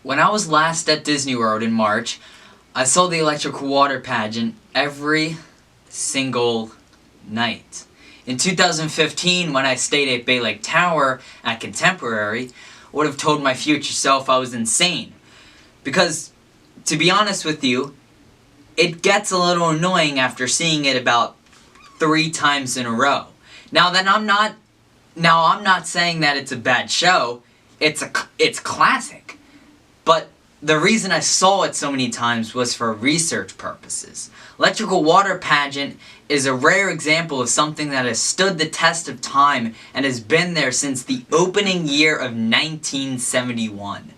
When I was last at Disney World in March, I saw the electrical water pageant every single night. In 2015, when I stayed at Bay Lake Tower at Contemporary, I would have told my future self I was insane. Because, to be honest with you, it gets a little annoying after seeing it about 3 times in a row. Now I'm not saying that it's a bad show. It's classic. But the reason I saw it so many times was for research purposes. Electrical water pageant is a rare example of something that has stood the test of time and has been there since the opening year of 1971.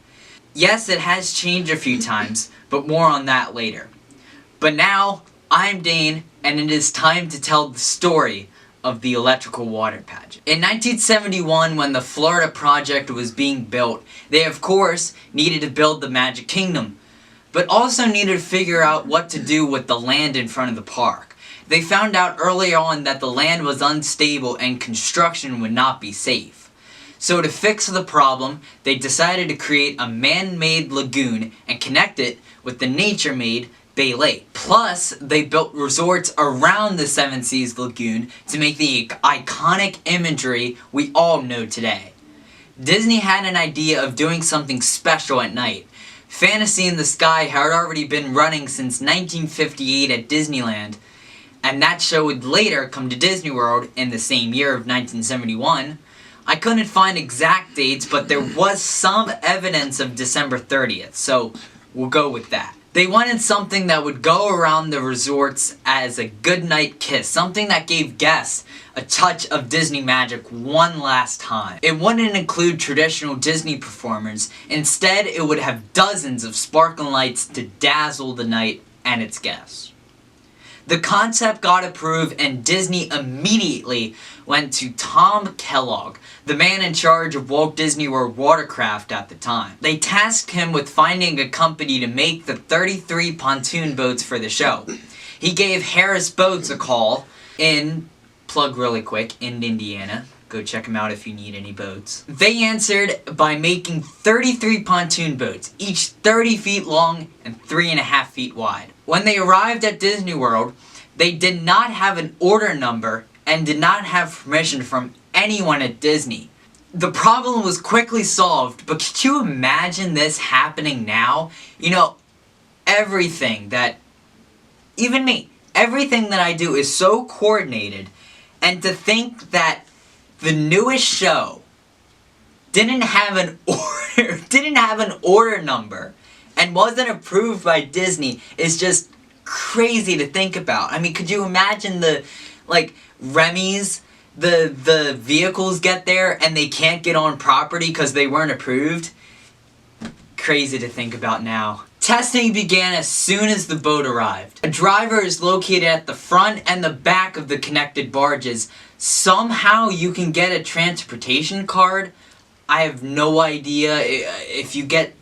Yes, it has changed a few times, but more on that later. But now, I'm Dane, and it is time to tell the story of the electrical water pageant. In 1971, when the Florida project was being built, they of course needed to build the Magic Kingdom, but also needed to figure out what to do with the land in front of the park. They found out early on that the land was unstable and construction would not be safe. So to fix the problem, they decided to create a man-made lagoon and connect it with the nature-made Bay Lake. Plus, they built resorts around the Seven Seas Lagoon to make the iconic imagery we all know today. Disney had an idea of doing something special at night. Fantasy in the Sky had already been running since 1958 at Disneyland, and that show would later come to Disney World in the same year of 1971. I couldn't find exact dates, but there was some evidence of December 30th, so we'll go with that. They wanted something that would go around the resorts as a goodnight kiss, something that gave guests a touch of Disney magic one last time. It wouldn't include traditional Disney performers. Instead, it would have dozens of sparkling lights to dazzle the night and its guests. The concept got approved and Disney immediately went to Tom Kellogg, the man in charge of Walt Disney World Watercraft at the time. They tasked him with finding a company to make the 33 pontoon boats for the show. He gave Harris Boats a call plug really quick, in Indiana. Go check them out if you need any boats. They answered by making 33 pontoon boats, each 30 feet long and 3.5 feet wide. When they arrived at Disney World, they did not have an order number and did not have permission from anyone at Disney. The problem was quickly solved, but could you imagine this happening now? You know, everything that I do is so coordinated, and to think that the newest show didn't have an order number and wasn't approved by Disney is just crazy to think about. I mean, could you imagine Remy's, the vehicles get there and they can't get on property because they weren't approved? Crazy to think about now. Testing began as soon as the boat arrived. A driver is located at the front and the back of the connected barges. Somehow you can get a transportation card. I have no idea if you get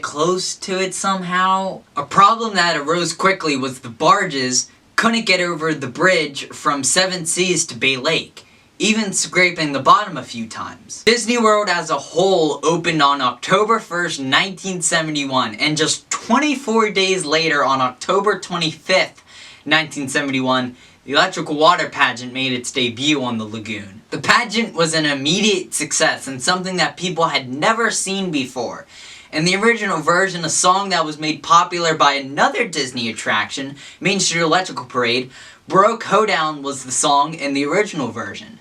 close to it somehow. A problem that arose quickly was the barges couldn't get over the bridge from Seven Seas to Bay Lake, even scraping the bottom a few times. Disney World as a whole opened on October 1st, 1971, and just 24 days later, on October 25th, 1971, the electrical water pageant made its debut on the lagoon. The pageant was an immediate success and something that people had never seen before. In the original version, a song that was made popular by another Disney attraction, Main Street Electrical Parade, Broke Hoedown was the song in the original version.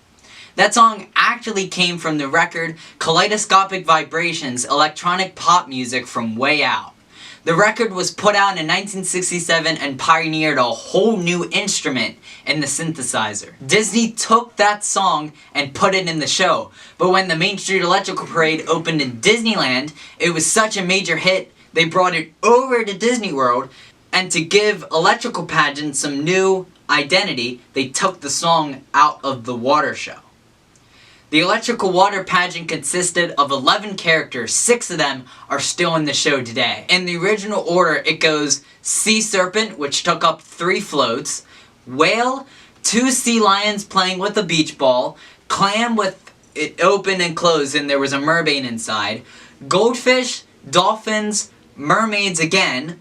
That song actually came from the record Kaleidoscopic Vibrations, electronic pop music from Way Out. The record was put out in 1967 and pioneered a whole new instrument in the synthesizer. Disney took that song and put it in the show, but when the Main Street Electrical Parade opened in Disneyland, it was such a major hit, they brought it over to Disney World, and to give electrical pageant some new identity, they took the song out of the water show. The electrical water pageant consisted of 11 characters. 6 of them are still in the show today. In the original order, it goes Sea Serpent, which took up 3 floats, Whale, 2 sea lions playing with a beach ball, Clam with it open and closed and there was a mermaid inside, Goldfish, dolphins, mermaids again,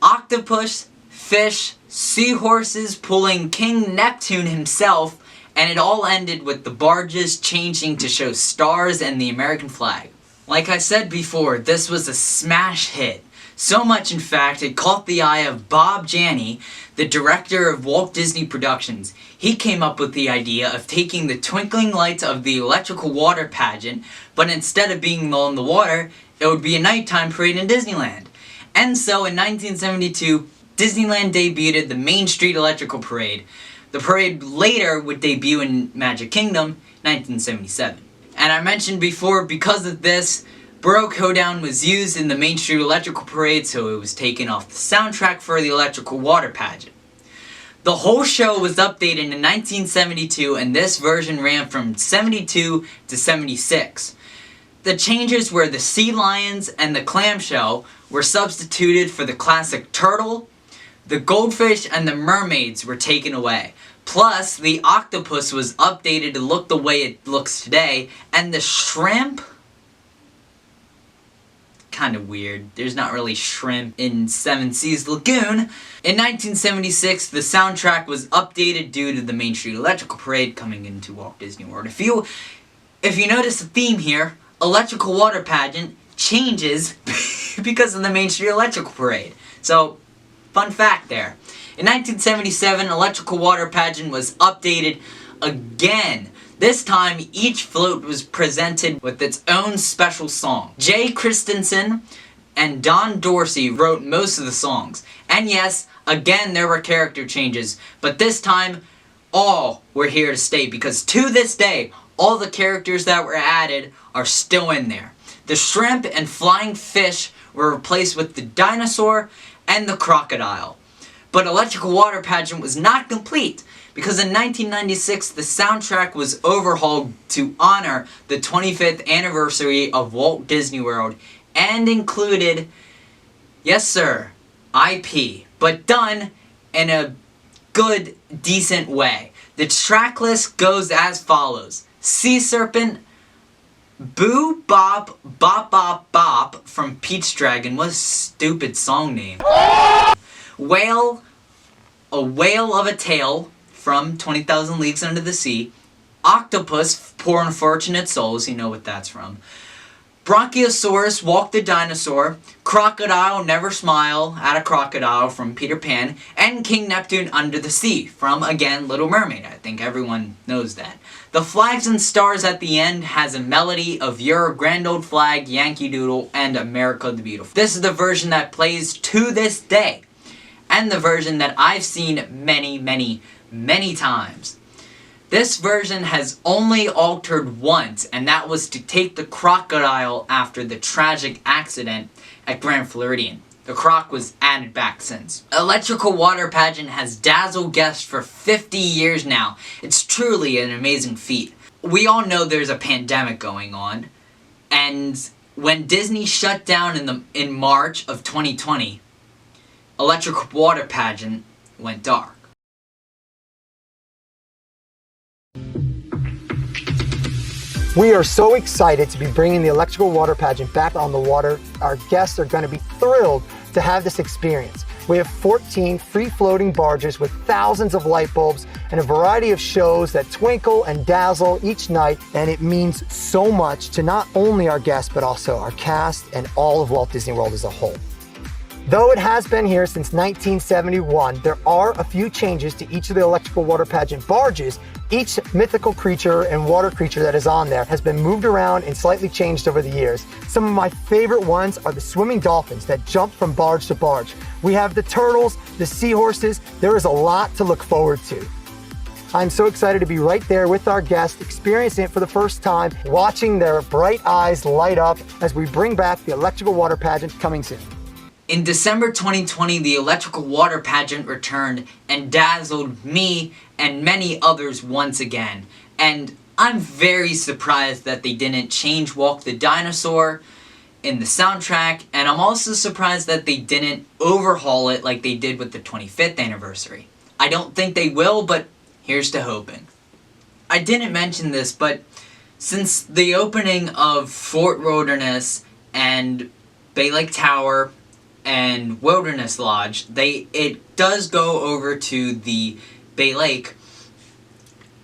octopus, fish, seahorses pulling King Neptune himself, and it all ended with the barges changing to show stars and the American flag. Like I said before, this was a smash hit. So much, in fact, it caught the eye of Bob Janney, the director of Walt Disney Productions. He came up with the idea of taking the twinkling lights of the electrical water pageant, but instead of being on the water, it would be a nighttime parade in Disneyland. And so in 1972, Disneyland debuted the Main Street Electrical Parade. The parade later would debut in Magic Kingdom, 1977. And I mentioned before, because of this, Baroque Hoedown was used in the Main Street Electrical Parade, so it was taken off the soundtrack for the Electrical Water Pageant. The whole show was updated in 1972, and this version ran from 72 to 76. The changes were the sea lions and the clamshell were substituted for the classic turtle, the goldfish and the mermaids were taken away. Plus, the octopus was updated to look the way it looks today, and the shrimp? Kind of weird. There's not really shrimp in Seven Seas Lagoon. In 1976, the soundtrack was updated due to the Main Street Electrical Parade coming into Walt Disney World. If you notice a theme here, Electrical Water Pageant changes because of the Main Street Electrical Parade. So, fun fact there. In 1977, Electrical Water Pageant was updated again. This time, each float was presented with its own special song. Jay Christensen and Don Dorsey wrote most of the songs. And yes, again there were character changes, but this time, all were here to stay, because to this day, all the characters that were added are still in there. The shrimp and flying fish were replaced with the dinosaur and the crocodile. But Electrical Water Pageant was not complete, because in 1996 the soundtrack was overhauled to honor the 25th anniversary of Walt Disney World and included, yes sir, IP, but done in a good, decent way. The track list goes as follows: Sea Serpent, Boo Bop Bop Bop Bop from Peach Dragon. What a stupid song name. Whale, A Whale of a Tale from 20,000 Leagues Under the Sea. Octopus, Poor Unfortunate Souls, you know what that's from. Bronchiosaurus, Walk the Dinosaur. Crocodile, Never Smile at a Crocodile from Peter Pan. And King Neptune, Under the Sea from, again, Little Mermaid. I think everyone knows that. The Flags and Stars at the end has a melody of Your Grand Old Flag, Yankee Doodle, and America the Beautiful. This is the version that plays to this day, and the version that I've seen many, many, many times. This version has only altered once, and that was to take the crocodile after the tragic accident at Grand Floridian. The croc was added back since. Electrical Water Pageant has dazzled guests for 50 years now. It's truly an amazing feat. We all know there's a pandemic going on, and when Disney shut down in March of 2020, Electrical Water Pageant went dark. We are so excited to be bringing the Electrical Water Pageant back on the water. Our guests are going to be thrilled to have this experience. We have 14 free-floating barges with thousands of light bulbs and a variety of shows that twinkle and dazzle each night, and it means so much to not only our guests but also our cast and all of Walt Disney World as a whole. Though it has been here since 1971, there are a few changes to each of the Electrical Water Pageant barges. Each mythical creature and water creature that is on there has been moved around and slightly changed over the years. Some of my favorite ones are the swimming dolphins that jump from barge to barge. We have the turtles, the seahorses. There is a lot to look forward to. I'm so excited to be right there with our guests, experiencing it for the first time, watching their bright eyes light up as we bring back the Electrical Water Pageant coming soon. In December 2020, the Electrical Water Pageant returned and dazzled me and many others once again. And I'm very surprised that they didn't change Walk the Dinosaur in the soundtrack, and I'm also surprised that they didn't overhaul it like they did with the 25th anniversary. I don't think they will, but here's to hoping. I didn't mention this, but since the opening of Fort Wilderness and Bay Lake Tower and Wilderness Lodge, it does go over to the Bay Lake,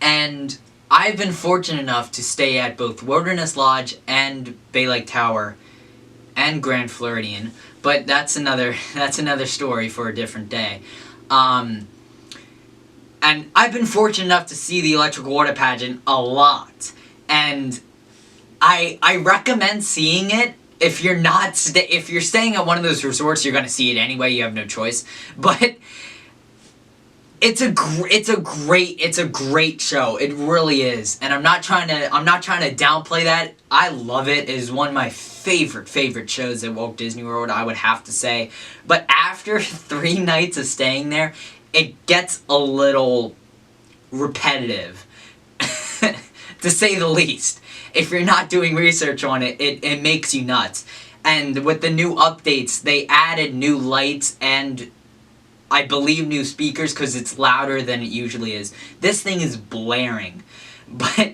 and I've been fortunate enough to stay at both Wilderness Lodge and Bay Lake Tower and Grand Floridian, but that's another story for a different day. And I've been fortunate enough to see the Electric Water Pageant a lot, and I recommend seeing it. If you're if you're staying at one of those resorts, you're gonna see it anyway. You have no choice. But it's a great show. It really is. And I'm not trying to downplay that. I love it. It is one of my favorite shows at Walt Disney World, I would have to say. But after 3 nights of staying there, it gets a little repetitive, to say the least. If you're not doing research on it, it makes you nuts. And with the new updates, they added new lights and I believe new speakers because it's louder than it usually is. This thing is blaring. But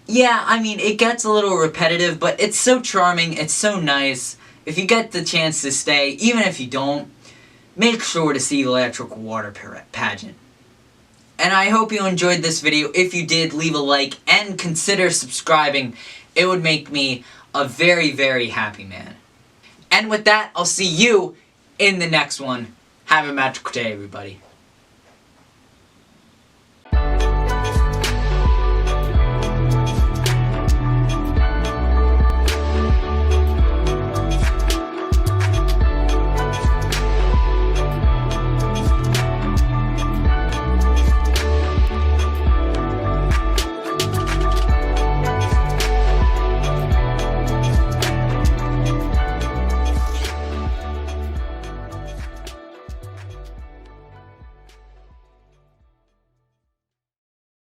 yeah, I mean, it gets a little repetitive, but it's so charming, it's so nice. If you get the chance to stay, even if you don't, make sure to see the Electric Water Pageant. And I hope you enjoyed this video. If you did, leave a like and consider subscribing. It would make me a very happy man. And with that, I'll see you in the next one. Have a magical day, everybody.